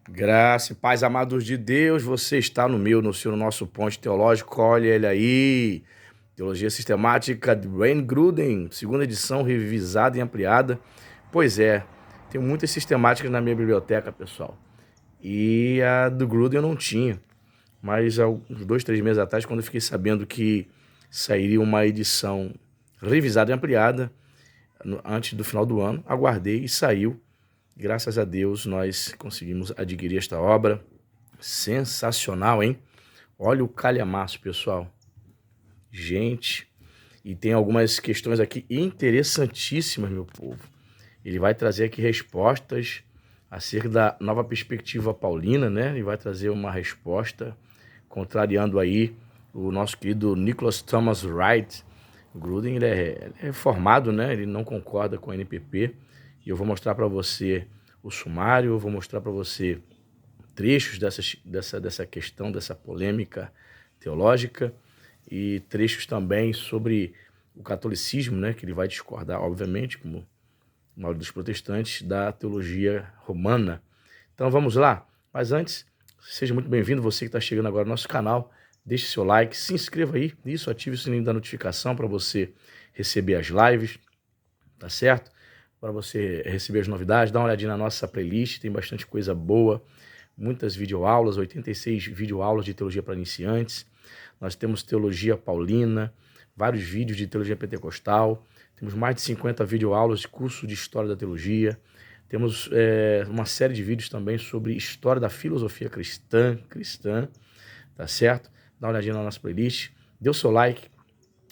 Graça e paz, amados de Deus, você está no seu, no nosso ponte teológico, olha ele aí. Teologia Sistemática de Wayne Grudem, segunda edição, revisada e ampliada. Pois é, tem muitas sistemáticas na minha biblioteca, pessoal. E a do Grudem eu não tinha. Mas há uns 2, 3 meses atrás, quando eu fiquei sabendo que sairia uma edição revisada e ampliada, antes do final do ano, aguardei e saiu. Graças a Deus nós conseguimos adquirir esta obra. Sensacional, hein? Olha o calhamaço, pessoal. Gente, e tem algumas questões aqui interessantíssimas, meu povo. Ele vai trazer aqui respostas acerca da nova perspectiva paulina, né? Ele vai trazer uma resposta contrariando aí o nosso querido Nicholas Thomas Wright. O Grudem, ele é formado, né? Ele não concorda com a NPP. E eu vou mostrar para você o sumário, eu vou mostrar para você trechos dessa questão, dessa polêmica teológica e trechos também sobre o catolicismo, né, que ele vai discordar, obviamente, como a maioria dos protestantes, da teologia romana. Então vamos lá, mas antes, seja muito bem-vindo, você que está chegando agora no nosso canal, deixe seu like, se inscreva aí, isso, ative o sininho da notificação para você receber as lives, tá certo? Para você receber as novidades, dá uma olhadinha na nossa playlist, tem bastante coisa boa, muitas videoaulas, 86 videoaulas de teologia para iniciantes. Nós temos teologia paulina, vários vídeos de teologia pentecostal, temos mais de 50 videoaulas de curso de história da teologia, temos uma série de vídeos também sobre história da filosofia cristã, tá certo? Dá uma olhadinha na nossa playlist, dê o seu like,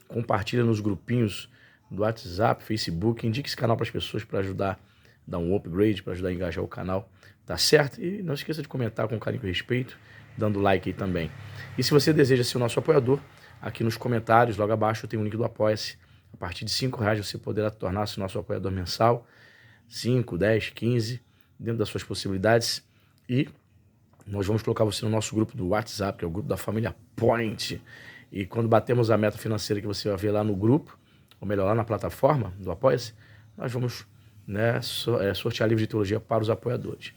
compartilha nos grupinhos do WhatsApp, Facebook, indique esse canal para as pessoas para ajudar, dar um upgrade, para ajudar a engajar o canal, tá certo? E não esqueça de comentar com carinho e respeito, dando like aí também. E se você deseja ser o nosso apoiador, aqui nos comentários, logo abaixo tem o link do Apoia-se. A partir de R$ 5 você poderá tornar-se o nosso apoiador mensal, 5, 10, 15, dentro das suas possibilidades. E nós vamos colocar você no nosso grupo do WhatsApp, que é o grupo da família Point. E quando batemos a meta financeira que você vai ver lá no grupo, ou melhor, lá na plataforma do Apoia-se, nós vamos, né, sortear livros de teologia para os apoiadores.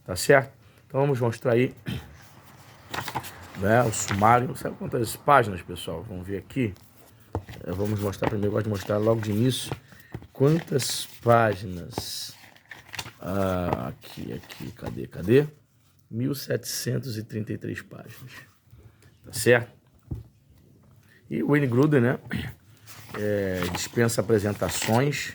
Tá certo? Então vamos mostrar aí, né, o sumário. Sabe quantas páginas, pessoal? Vamos ver aqui. Vamos mostrar primeiro, eu gosto de mostrar logo de início quantas páginas. Aqui, cadê? 1733 páginas. Tá certo? E o Wayne Grudem, né, dispensa apresentações,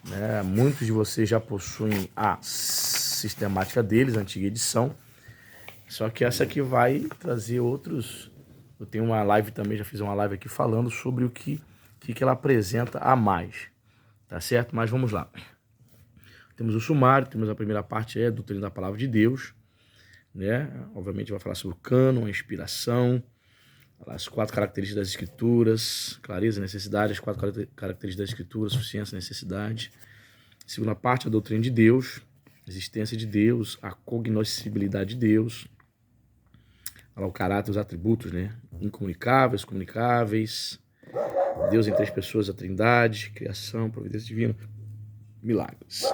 né? Muitos de vocês já possuem a sistemática deles, a antiga edição. Só que essa aqui vai trazer outros. Eu tenho uma live também, já fiz uma live aqui falando sobre o que ela apresenta a mais. Tá certo? Mas vamos lá. Temos o sumário, temos a primeira parte, a doutrina da palavra de Deus, né? Obviamente vai falar sobre o cânon, a inspiração, as 4 características das escrituras, clareza, necessidade, as 4 características das escrituras, suficiência, necessidade. Segunda parte, a doutrina de Deus, existência de Deus, a cognoscibilidade de Deus, o caráter, os atributos, né? Incomunicáveis, comunicáveis, Deus em 3 pessoas, a trindade, criação, providência divina, milagres.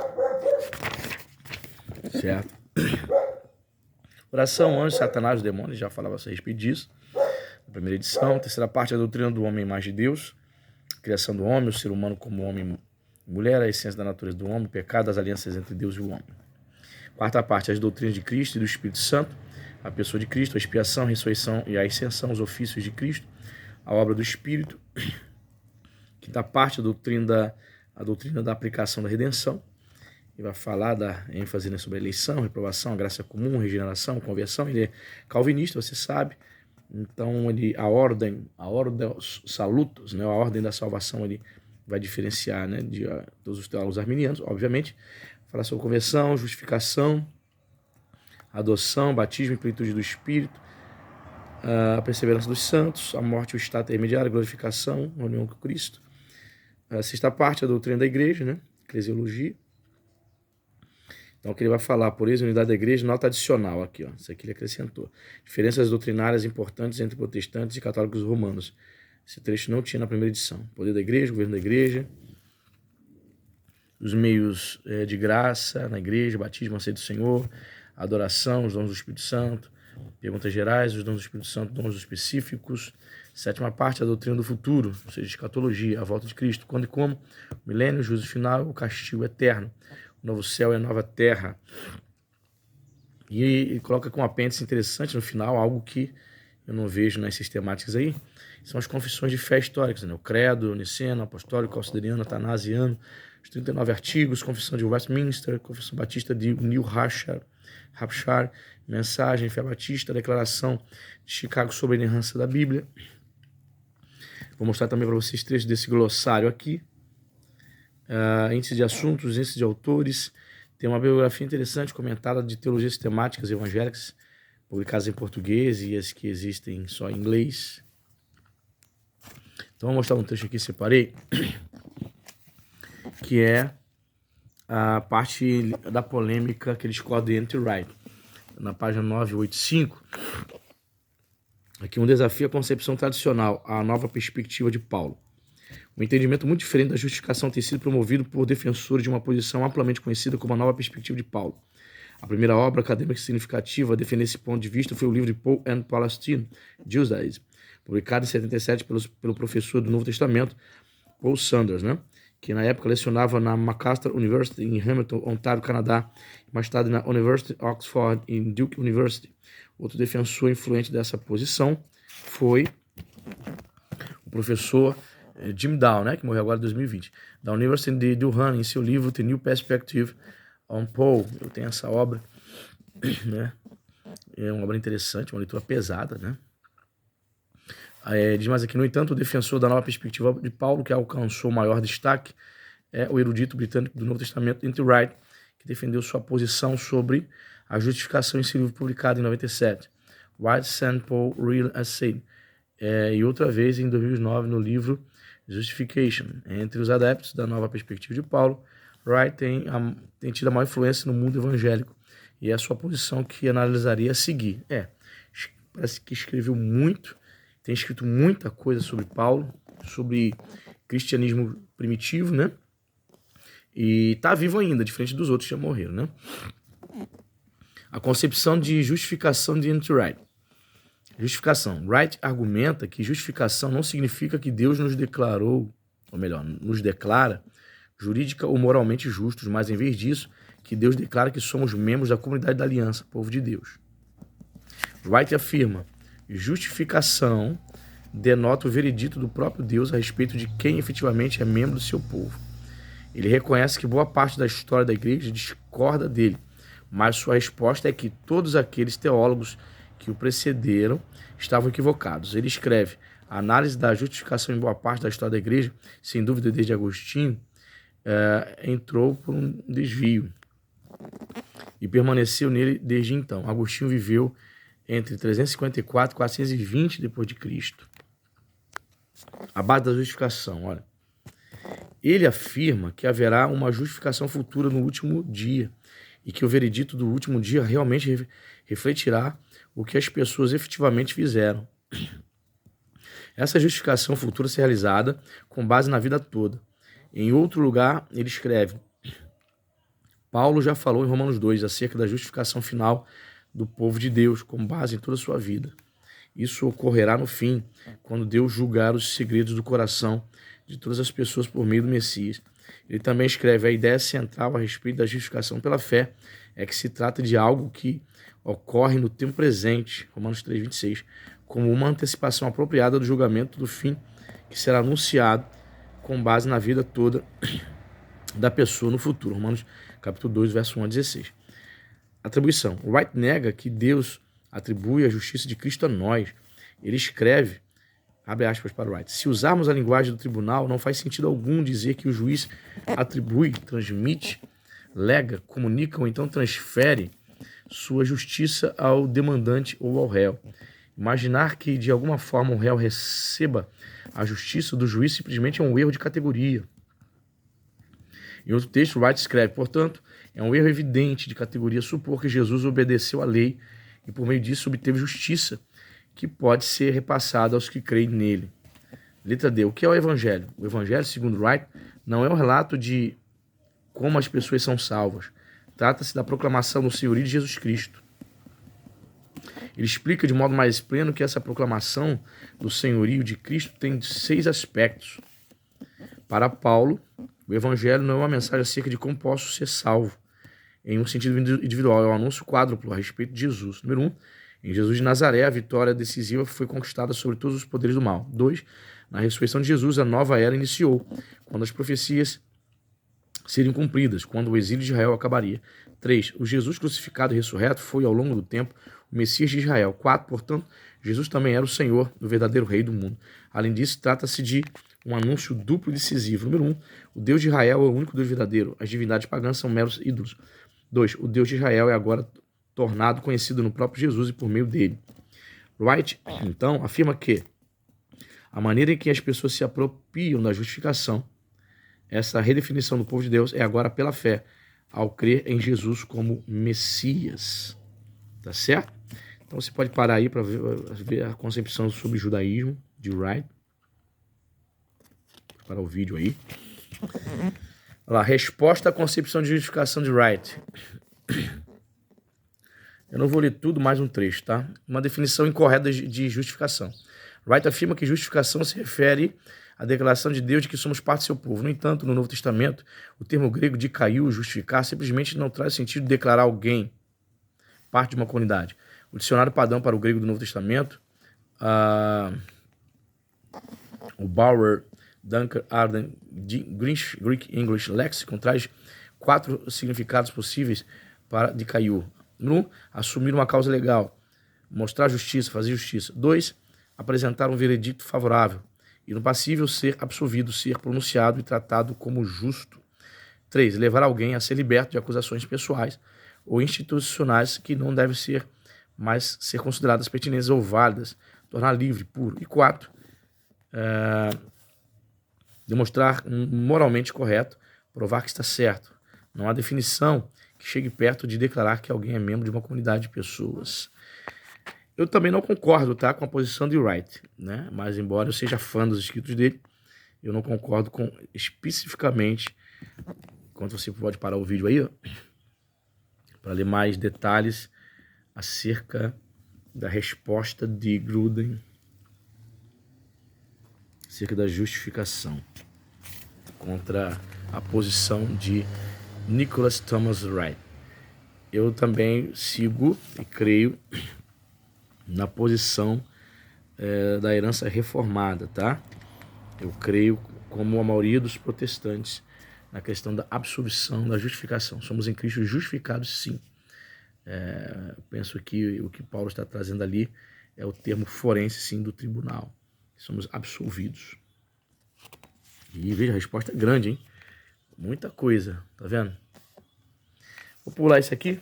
Certo? Oração, anjo, Satanás, os demônios, já falava a respeito disso. Na primeira edição. Terceira parte, a doutrina do homem, imagem de Deus. Criação do homem, o ser humano como homem e mulher, a essência da natureza do homem, o pecado, as alianças entre Deus e o homem. Quarta parte, as doutrinas de Cristo e do Espírito Santo. A pessoa de Cristo, a expiação, a ressurreição e a ascensão, os ofícios de Cristo, a obra do Espírito. Quinta parte, a doutrina da aplicação da redenção. Ele vai falar da ênfase, né, sobre a eleição, reprovação, a graça comum, regeneração, conversão. Ele é calvinista, você sabe. Então, a ordem salutos, né, a ordem da salvação, ele vai diferenciar, né, de todos os teólogos arminianos, obviamente. Falar sobre conversão, justificação, adoção, batismo e plenitude do Espírito, a perseverança dos santos, a morte e o estado intermediário, a glorificação, a união com Cristo. A sexta parte, a doutrina da igreja, né, eclesiologia. Então, o que ele vai falar, por isso, unidade da igreja, nota adicional aqui, ó. Isso aqui ele acrescentou. Diferenças doutrinárias importantes entre protestantes e católicos romanos. Esse trecho não tinha na primeira edição. Poder da igreja, governo da igreja, os meios de graça na igreja, batismo, aceito do Senhor, adoração, os dons do Espírito Santo, perguntas gerais, os dons do Espírito Santo, dons específicos. Sétima parte, a doutrina do futuro, ou seja, escatologia, a volta de Cristo, quando e como, o milênio, o juízo final, o castigo eterno, o novo céu e a nova terra. E coloca com um apêndice interessante no final, algo que eu não vejo nas sistemáticas aí, são as confissões de fé históricas, né? O credo, niceno, apostólico, calcedoniano, atanasiano, os 39 artigos, confissão de Westminster, confissão batista de New Hampshire, mensagem, fé batista, declaração de Chicago sobre a inerrância da Bíblia. Vou mostrar também para vocês trechos desse glossário aqui. Índice de assuntos, índice de autores. Tem uma bibliografia interessante comentada de teologias sistemáticas evangélicas, publicadas em português e as que existem só em inglês. Então vou mostrar um trecho aqui, separei, que é a parte da polêmica que eles discordam entre Wright. Na página 985, aqui um desafio à concepção tradicional, à nova perspectiva de Paulo. Um entendimento muito diferente da justificação tem sido promovido por defensores de uma posição amplamente conhecida como a nova perspectiva de Paulo. A primeira obra acadêmica significativa a defender esse ponto de vista foi o livro de Paul and Palestine, Judaism, publicado em 77 pelo professor do Novo Testamento, Paul Sanders, né? Que na época lecionava na McMaster University em Hamilton, Ontário, Canadá, mais tarde na University of Oxford e Duke University. Outro defensor influente dessa posição foi o professor Jim Down, né, que morreu agora em 2020, da University de Durham, em seu livro The New Perspective on Paul. Eu tenho essa obra, né? É uma obra interessante, uma leitura pesada, né? Diz mais aqui, no entanto, o defensor da nova perspectiva de Paulo, que alcançou maior destaque, é o erudito britânico do Novo Testamento, N.T. Wright, que defendeu sua posição sobre a justificação em seu livro publicado em 97, Wright St. Paul Real Essay, e outra vez em 2009 no livro Justification. Entre os adeptos da nova perspectiva de Paulo, Wright tem tido a maior influência no mundo evangélico, e é a sua posição que analisaria a seguir. Parece que escreveu muito, tem escrito muita coisa sobre Paulo, sobre cristianismo primitivo, né? E está vivo ainda, diferente dos outros que já morreram, né? A concepção de justificação de N.T. Wright. Justificação. Wright argumenta que justificação não significa que Deus nos declarou, ou melhor, nos declara jurídica ou moralmente justos, mas em vez disso, que Deus declara que somos membros da comunidade da aliança, povo de Deus. Wright afirma: justificação denota o veredito do próprio Deus a respeito de quem efetivamente é membro do seu povo. Ele reconhece que boa parte da história da igreja discorda dele, mas sua resposta é que todos aqueles teólogos que o precederam estavam equivocados. Ele escreve: a análise da justificação em boa parte da história da igreja, sem dúvida desde Agostinho, entrou por um desvio e permaneceu nele desde então. Agostinho viveu entre 354 e 420 depois de Cristo. A base da justificação, olha. Ele afirma que haverá uma justificação futura no último dia e que o veredito do último dia realmente refletirá o que as pessoas efetivamente fizeram. Essa justificação futura será realizada com base na vida toda. Em outro lugar, ele escreve: Paulo já falou em Romanos 2 acerca da justificação final do povo de Deus, com base em toda a sua vida. Isso ocorrerá no fim, quando Deus julgar os segredos do coração de todas as pessoas por meio do Messias. Ele também escreve: a ideia central a respeito da justificação pela fé é que se trata de algo que ocorre no tempo presente, Romanos 3:26, como uma antecipação apropriada do julgamento do fim que será anunciado com base na vida toda da pessoa no futuro, Romanos capítulo 2, verso 1 a 16. Atribuição. Wright nega que Deus atribui a justiça de Cristo a nós. Ele escreve, abre aspas para Wright: se usarmos a linguagem do tribunal, não faz sentido algum dizer que o juiz atribui, transmite, lega, comunica ou então transfere sua justiça ao demandante ou ao réu. Imaginar que de alguma forma o réu receba a justiça do juiz simplesmente é um erro de categoria. Em outro texto, Wright escreve: portanto, é um erro evidente de categoria supor que Jesus obedeceu à lei e por meio disso obteve justiça que pode ser repassada aos que creem nele. Letra D. O que é o Evangelho? O Evangelho, segundo Wright, não é um relato de como as pessoas são salvas. Trata-se da proclamação do senhorio de Jesus Cristo. Ele explica de modo mais pleno que essa proclamação do senhorio de Cristo tem 6 aspectos. Para Paulo, o evangelho não é uma mensagem acerca de como posso ser salvo, em um sentido individual, é um anúncio quádruplo a respeito de Jesus. Número 1, em Jesus de Nazaré, a vitória decisiva foi conquistada sobre todos os poderes do mal. 2, na ressurreição de Jesus, a nova era iniciou, quando as profecias seriam cumpridas, quando o exílio de Israel acabaria. 3, o Jesus crucificado e ressurreto foi, ao longo do tempo, o Messias de Israel. 4, portanto, Jesus também era o Senhor, o verdadeiro Rei do mundo. Além disso, trata-se de um anúncio duplo e decisivo. Número 1, o Deus de Israel é o único Deus verdadeiro. As divindades pagãs são meros ídolos. 2, o Deus de Israel é agora tornado conhecido no próprio Jesus e por meio dele. Wright, então, afirma que a maneira em que as pessoas se apropriam da justificação, essa redefinição do povo de Deus, é agora pela fé, ao crer em Jesus como Messias. Tá certo? Então você pode parar aí para ver a concepção sobre judaísmo de Wright. Vou parar o vídeo aí. Olha lá, resposta à concepção de justificação de Wright. Eu não vou ler tudo, mais um trecho, tá? Uma definição incorreta de justificação. Wright afirma que justificação se refere à declaração de Deus de que somos parte do seu povo. No entanto, no Novo Testamento, o termo grego dikaiou, justificar, simplesmente não traz sentido de declarar alguém parte de uma comunidade. O dicionário padrão para o grego do Novo Testamento, o Bauer Dunker Arden Greek English Lexicon, traz 4 significados possíveis para dikaiou. 1, assumir uma causa legal, mostrar justiça, fazer justiça. 2, apresentar um veredicto favorável. E no passível, ser absolvido, ser pronunciado e tratado como justo. 3, levar alguém a ser liberto de acusações pessoais ou institucionais que não devem ser mais ser consideradas pertinentes ou válidas, tornar livre, puro. E 4, demonstrar moralmente correto, provar que está certo. Não há definição que chegue perto de declarar que alguém é membro de uma comunidade de pessoas. Eu também não concordo, tá, com a posição de Wright, né? Mas embora eu seja fã dos escritos dele, eu não concordo com especificamente. Enquanto você pode parar o vídeo aí, para ler mais detalhes acerca da resposta de Gruden acerca da justificação contra a posição de Nicholas Thomas Wright. Eu também sigo e creio na posição da herança reformada, tá? Eu creio, como a maioria dos protestantes, na questão da absolvição, da justificação. Somos em Cristo justificados, sim. Penso que o que Paulo está trazendo ali é o termo forense, sim, do tribunal. Somos absolvidos. E veja, a resposta é grande, hein? Muita coisa, tá vendo? Vou pular isso aqui,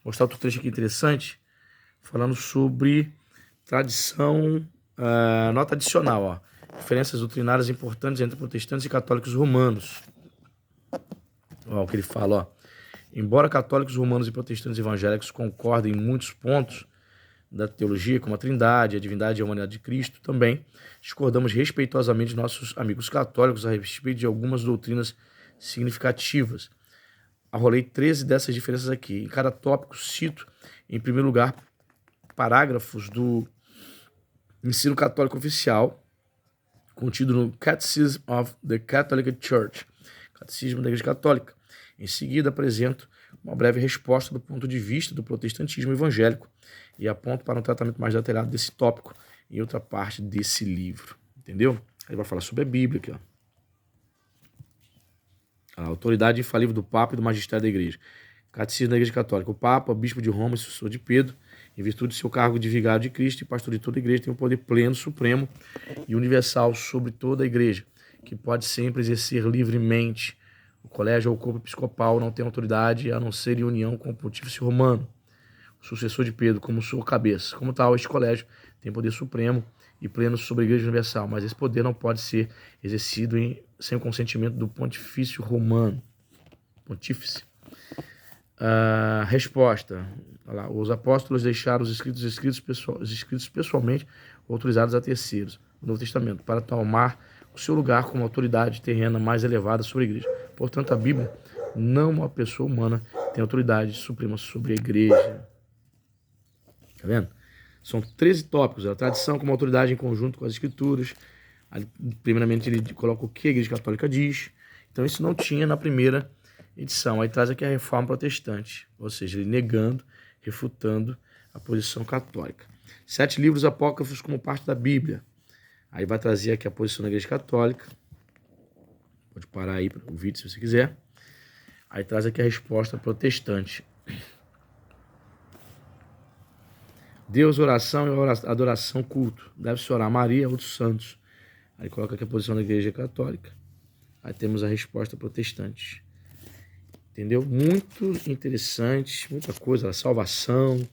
mostrar outro trecho aqui interessante, falando sobre tradição, nota adicional, ó. Diferenças doutrinárias importantes entre protestantes e católicos romanos. Ó, o que ele fala, ó. Embora católicos romanos e protestantes evangélicos concordem em muitos pontos da teologia, como a Trindade, a divindade e a humanidade de Cristo, também discordamos respeitosamente de nossos amigos católicos a respeito de algumas doutrinas significativas. Arrolei 13 dessas diferenças aqui. Em cada tópico cito, em primeiro lugar, parágrafos do ensino católico oficial, contido no Catechism of the Catholic Church, Catecismo da Igreja Católica. Em seguida, apresento uma breve resposta do ponto de vista do protestantismo evangélico e aponto para um tratamento mais detalhado desse tópico em outra parte desse livro. Entendeu? Ele vai falar sobre a Bíblia aqui, ó. A autoridade infalível do Papa e do magistério da Igreja. Catecismo da Igreja Católica. O Papa, bispo de Roma e sucessor de Pedro, em virtude de seu cargo de vigário de Cristo e pastor de toda a Igreja, tem um poder pleno, supremo e universal sobre toda a Igreja, que pode sempre exercer livremente. O colégio ou o corpo episcopal não tem autoridade a não ser em união com o pontífice romano, o sucessor de Pedro, como sua cabeça. Como tal, este colégio tem poder supremo e pleno sobre a Igreja Universal, mas esse poder não pode ser exercido sem o consentimento do pontifício romano. Pontífice. Resposta. Olha lá, os apóstolos deixaram os escritos pessoalmente autorizados a terceiros, no Novo Testamento, para tomar o seu lugar como autoridade terrena mais elevada sobre a Igreja. Portanto, a Bíblia não é uma pessoa humana tem autoridade suprema sobre a igreja. Tá vendo? São 13 tópicos. A tradição como autoridade em conjunto com as escrituras. Aí, primeiramente, ele coloca o que a igreja católica diz. Então, isso não tinha na primeira edição. Aí traz aqui a reforma protestante, ou seja, ele negando, refutando a posição católica. 7 livros apócrifos como parte da Bíblia. Aí vai trazer aqui a posição da igreja católica. Pode parar aí para o vídeo se você quiser. Aí traz aqui a resposta protestante. Deus, oração e adoração, culto. Deve-se orar a Maria e outros santos. Aí coloca aqui a posição da igreja católica. Aí temos a resposta protestante. Entendeu? Muito interessante, muita coisa. A salvação,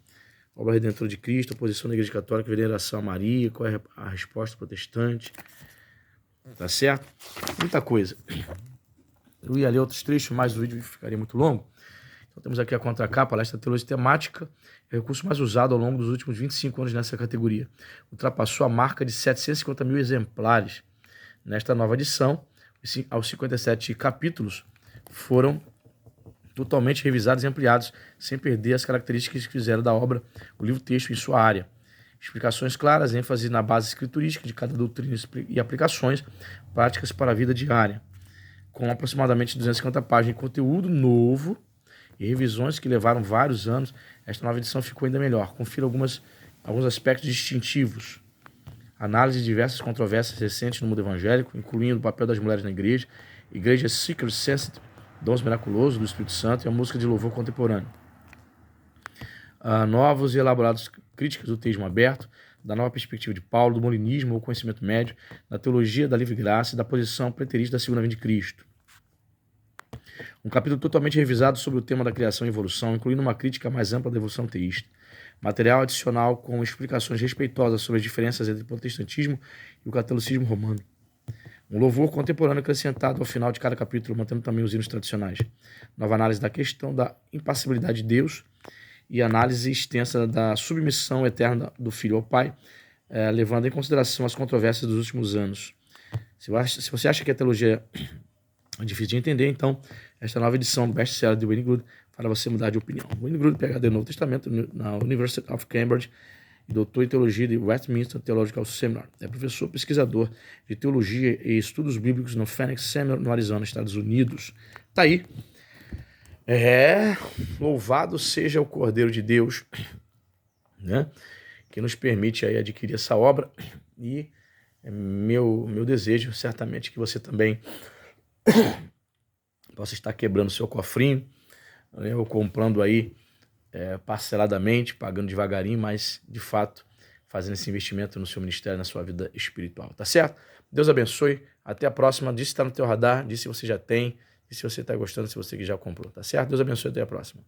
obra redentora de Cristo, a posição da igreja católica, veneração a Maria, qual é a resposta protestante. Tá certo? Muita coisa. Eu ia ler outros trechos, mas o vídeo ficaria muito longo. Então temos aqui a contracapa, palestra teologia temática, é o recurso mais usado ao longo dos últimos 25 anos nessa categoria. Ultrapassou a marca de 750 mil exemplares. Nesta nova edição, aos 57 capítulos foram totalmente revisados e ampliados, sem perder as características que fizeram da obra o livro-texto em sua área. Explicações claras, ênfase na base escriturística de cada doutrina e aplicações práticas para a vida diária. Com aproximadamente 250 páginas de conteúdo novo e revisões que levaram vários anos, esta nova edição ficou ainda melhor. Confira alguns aspectos distintivos. Análise de diversas controvérsias recentes no mundo evangélico, incluindo o papel das mulheres na igreja, igreja Seeker Sensitive, dons miraculosos do Espírito Santo e a música de louvor contemporâneo. Novos e elaborados críticas do teísmo aberto, da nova perspectiva de Paulo, do molinismo ou conhecimento médio, da teologia da livre graça e da posição preterista da segunda vinda de Cristo. Um capítulo totalmente revisado sobre o tema da criação e evolução, incluindo uma crítica mais ampla da evolução teísta. Material adicional com explicações respeitosas sobre as diferenças entre o protestantismo e o catolicismo romano. Um louvor contemporâneo acrescentado ao final de cada capítulo, mantendo também os hinos tradicionais. Nova análise da questão da impassibilidade de Deus e análise extensa da submissão eterna do Filho ao Pai, levando em consideração as controvérsias dos últimos anos. Se você acha que a teologia é difícil de entender, então esta nova edição do best-seller de Wayne Grudem para você mudar de opinião. Wayne Grudem, PhD no Novo Testamento na University of Cambridge e doutor em teologia de Westminster Theological Seminar. É professor pesquisador de teologia e estudos bíblicos no Phoenix Seminar, no Arizona, Estados Unidos. Tá aí. Louvado seja o Cordeiro de Deus, né? Que nos permite aí adquirir essa obra. E é meu desejo, certamente, que você também possa estar quebrando seu cofrinho, né, ou comprando aí parceladamente, pagando devagarinho, mas de fato fazendo esse investimento no seu ministério, na sua vida espiritual, tá certo? Deus abençoe, até a próxima. Diz se está no teu radar, diz se você já tem, diz se você está gostando, se você que já comprou, tá certo? Deus abençoe, até a próxima.